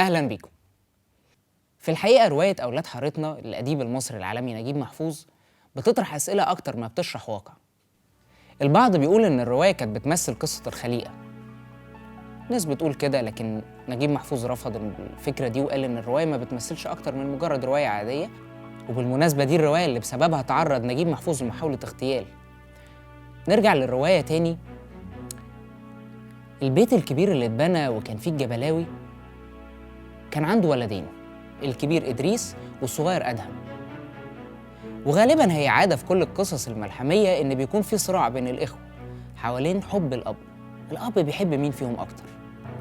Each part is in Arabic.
أهلا بيكم. في الحقيقة رواية أولاد حارتنا للأديب المصري العالمي نجيب محفوظ بتطرح أسئلة أكتر ما بتشرح واقع. البعض بيقول إن الرواية كانت بتمثل قصة الخليقة، ناس بتقول كده، لكن نجيب محفوظ رفض الفكرة دي وقال إن الرواية ما بتمثلش أكتر من مجرد رواية عادية. وبالمناسبة دي الرواية اللي بسببها تعرض نجيب محفوظ لمحاولة اغتيال. نرجع للرواية تاني. البيت الكبير اللي اتبنى وكان فيه الجبلاوي كان عنده ولدين، الكبير إدريس والصغير أدهم. وغالباً هي عادة في كل القصص الملحمية إن بيكون في صراع بين الإخوة حوالين حب الأب بيحب مين فيهم أكتر.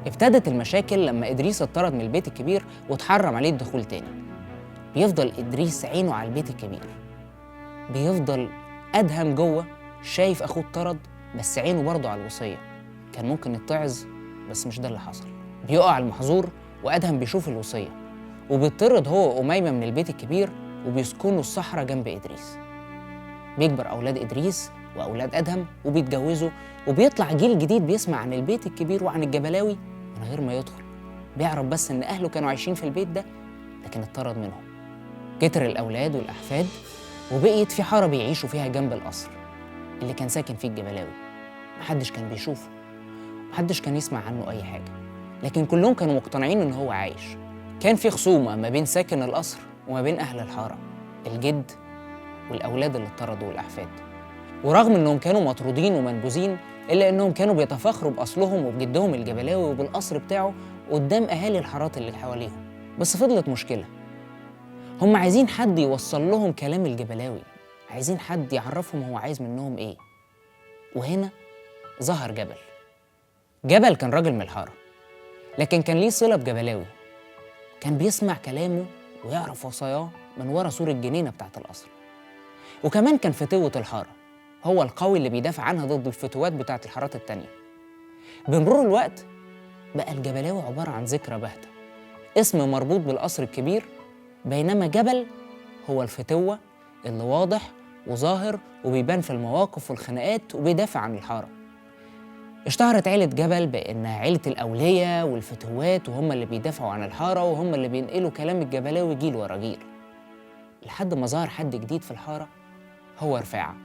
ابتدت المشاكل لما إدريس اتطرد من البيت الكبير واتحرم عليه الدخول تاني. بيفضل إدريس عينه على البيت الكبير، بيفضل أدهم جوه شايف أخوه اتطرد بس عينه برضه على الوصية. كان ممكن يتعظ بس مش ده اللي حصل. بيقع المحظور وأدهم بيشوف الوصية وبيطرد هو وأميمة من البيت الكبير وبيسكنوا الصحراء جنب إدريس. بيكبر أولاد إدريس وأولاد أدهم وبيتجوزوا وبيطلع جيل جديد بيسمع عن البيت الكبير وعن الجبلاوي من غير ما يدخل. بيعرف بس إن أهله كانوا عايشين في البيت ده لكن اتطرد منهم. كتر الأولاد والأحفاد وبقيت في حارة بيعيشوا فيها جنب القصر اللي كان ساكن فيه الجبلاوي. محدش كان بيشوفه، محدش كان يسمع عنه أي حاجة، لكن كلهم كانوا مقتنعين إن هو عايش. كان في خصومة ما بين ساكن القصر وما بين أهل الحارة، الجد والأولاد اللي اتطردوا والأحفاد. ورغم إنهم كانوا مطرودين ومنبوذين إلا إنهم كانوا بيتفاخروا بأصلهم وبجدهم الجبلاوي وبالقصر بتاعه قدام أهالي الحارات اللي حواليهم. بس فضلت مشكلة، هم عايزين حد يوصل لهم كلام الجبلاوي، عايزين حد يعرفهم هو عايز منهم إيه. وهنا ظهر جبل كان راجل من الحارة، لكن كان ليه صلة بجبلاوي، كان بيسمع كلامه ويعرف وصاياه من ورا سور الجنينة بتاعت القصر. وكمان كان فتوة الحارة، هو القوي اللي بيدافع عنها ضد الفتوات بتاعت الحارات التانية. بمرور الوقت بقى الجبلاوي عبارة عن ذكرى باهتة، اسم مربوط بالقصر الكبير، بينما جبل هو الفتوة اللي واضح وظاهر وبيبان في المواقف والخناقات وبيدافع عن الحارة. اشتهرت عيلة جبل بأنها عيلة الأولية والفتوات، وهم اللي بيدافعوا عن الحارة وهم اللي بينقلوا كلام الجبلاوي جيل ورا جيل، لحد ما ظهر حد جديد في الحارة هو رفاعة.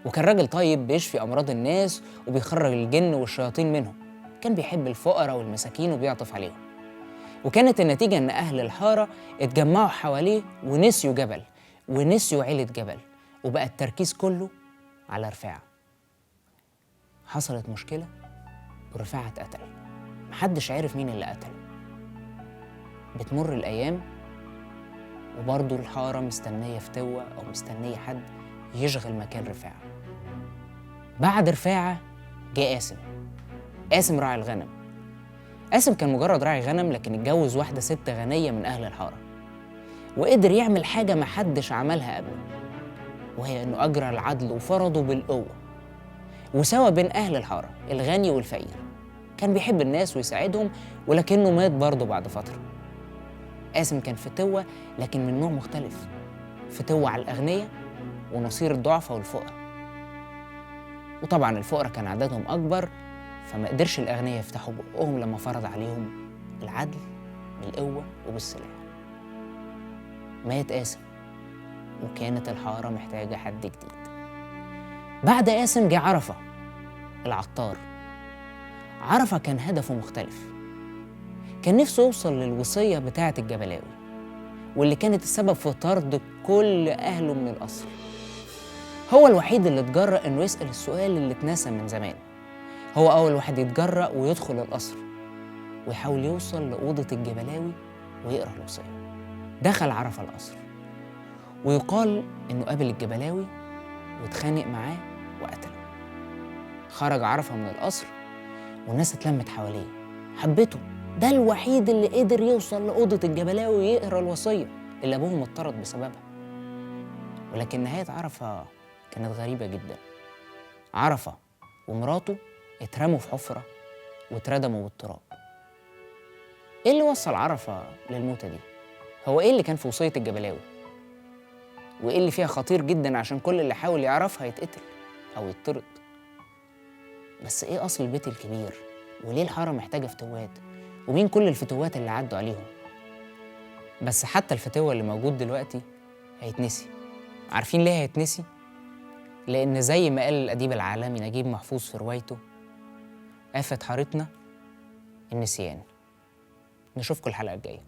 وكان راجل طيب بيشفي أمراض الناس وبيخرج الجن والشياطين منهم. كان بيحب الفقراء والمساكين وبيعطف عليهم. وكانت النتيجة إن أهل الحارة اتجمعوا حواليه ونسيوا جبل ونسيوا عيلة جبل، وبقى التركيز كله على رفاعة. حصلت مشكلة ورفاعة اتقتل، محدش عارف مين اللي قتله. بتمر الأيام وبرضه الحارة مستنية فتوة أو مستنية حد يشغل مكان رفاعة. بعد رفاعة جه قاسم راعي الغنم. قاسم كان مجرد راعي غنم، لكن اتجوز واحدة ست غنية من أهل الحارة وقدر يعمل حاجة محدش عملها قبله، وهي إنه أجرى العدل وفرضه بالقوة وسوى بين أهل الحارة الغني والفقير. كان بيحب الناس ويساعدهم، ولكنه مات برضه بعد فترة. قاسم كان فتوة لكن من نوع مختلف، فتوة على الأغنياء ونصير الضعفاء والفقراء. وطبعا الفقراء كان عددهم أكبر، فما قدرش الأغنياء يفتحوا بقهم لما فرض عليهم العدل بالقوة وبالسلاح. مات قاسم وكانت الحارة محتاجة حد جديد. بعد قاسم جه عرفة العطار. عرفة كان هدفه مختلف، كان نفسه يوصل للوصية بتاعة الجبلاوي واللي كانت السبب في طرد كل أهله من القصر. هو الوحيد اللي اتجرأ إنه يسأل السؤال اللي اتنسى من زمان. هو أول واحد يتجرأ ويدخل القصر ويحاول يوصل لأوضة الجبلاوي ويقرأ الوصية. دخل عرفة القصر ويقال إنه قابل الجبلاوي واتخانق معاه وقتله. خرج عرفة من القصر والناس اتلمت حواليه، حبته، ده الوحيد اللي قدر يوصل لأوضة الجبلاوي ويقرأ الوصية اللي أبوهم اتطرد بسببها. ولكن نهاية عرفة كانت غريبة جدا. عرفة ومراته اترموا في حفرة واتردموا بالتراب. ايه اللي وصل عرفة للموتة دي؟ هو ايه اللي كان في وصية الجبلاوي؟ وايه اللي فيها خطير جدا عشان كل اللي حاول يعرفها يتقتل او يتطرد؟ بس ايه اصل البيت الكبير؟ وليه الحارة محتاجة فتوات؟ ومين كل الفتوات اللي عدوا عليهم؟ بس حتى الفتوة اللي موجود دلوقتي هيتنسي. عارفين ليه هيتنسي؟ لأن زي ما قال الأديب العالمي نجيب محفوظ في روايته، آفة حارتنا النسيان. نشوفكم الحلقة الجاية.